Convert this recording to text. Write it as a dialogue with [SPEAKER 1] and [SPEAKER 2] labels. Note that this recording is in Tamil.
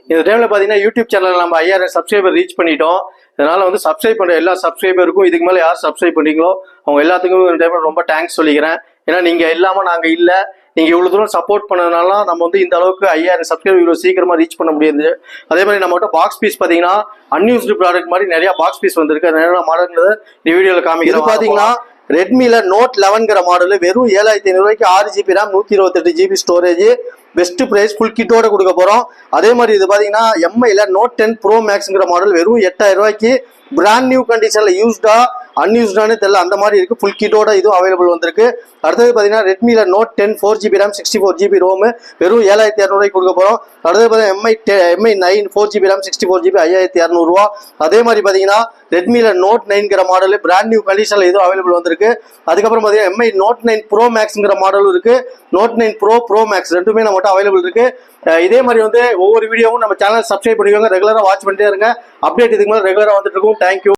[SPEAKER 1] இந்த டைம்ல பாத்தீங்கன்னா யூடியூப் சேனல் நம்ம 5000 சப்ஸ்கிரைபர் ரீச் பண்ணிட்டோம். இதனால வந்து சப்ஸ்கிரைப் பண்ற எல்லா சப்ஸ்கிரைபருக்கும் இதுக்கு மேல யார் சப்ஸ்கிரைப் பண்ணீங்களோ அவங்க எல்லாத்துக்கும் இந்த டைம்ல ரொம்ப தேங்க்ஸ் சொல்லிக்கிறேன். ஏன்னா நீங்க இல்லாம நாங்க இல்ல. நீங்க இவ்வளவு தூரம் சப்போர்ட் பண்ணதுனால நம்ம வந்து இந்த அளவுக்கு 5000 சப்ஸ்கிரைபர் இவ்வளவு சீக்கிரமா ரீச் பண்ண முடியுது. அதே மாதிரி நம்ம பாக்ஸ் பீஸ் பாத்தீங்கன்னா அன்யூஸ்டு ப்ராடக்ட் மாதிரி நிறைய பாக்ஸ் பீஸ் வந்திருக்கு. நிறைய மாடல் இந்த வீடியோல காமிக்கிறது பாத்தீங்கன்னா ரெட்மில நோட் 11ங்கிற மாடல் வெறும் 7500 ரூபாய்க்கு 6GB RAM 128GB storage best price full கிட்டோட கொடுக்க போறோம். அதே மாதிரி இது பாத்தீங்கன்னா எம்ஐல நோட் 10 ப்ரோ மேக்ஸ்ங்கிற மாடல் வெறும் 8000 ரூபாய்க்கு பிராண்ட் நியூ கண்டிஷன்ல யூஸ்டா அன்யூஸ்டானே தெரியல அந்த மாதிரி இருக்கு. ஃபுல் கிட்டோட இதுவும் அவைலபிள் வந்திருக்கு. அடுத்தது பாத்தீங்கன்னா ரெட்மில note 10 4GB RAM 64GB Rome வெறும் 7200 ரூபாய்க்கு கொடுக்க போறோம். அடுத்தது பாத்தீங்கன்னா எம்ஐ 9 4GB RAM 64GB 5200 ரூபா. அதே மாதிரி பாத்தீங்கன்னா ரெட்மில நோட் 9ங்கிற மாடல் பிராண்ட் நியூ கண்டிஷன்ல இதுவும் அவைலபிள் வந்திருக்கு. அதுக்கப்புறம் பாத்தீங்கன்னா எம்ஐ நோட் 9 ப்ரோ மேக்ஸ்ங்கிற மாடலும் இருக்கு. நோட் 9 ப்ரோ மேக்ஸ் ரெண்டுமே நம்மகிட்ட அவைலபிள் இருக்கு. இதே மாதிரி வந்து ஒவ்வொரு வீடியோவும் நம்ம சேனல் சப்ஸ்கிரைப் பண்ணிக்கோங்க. ரெகுலரா வாட்ச் பண்ணிட்டே இருங்க. அப்டேட் இதுக்கு மேலே ரெகுலரா வந்துட்டு இருக்கும். தேங்க்யூ.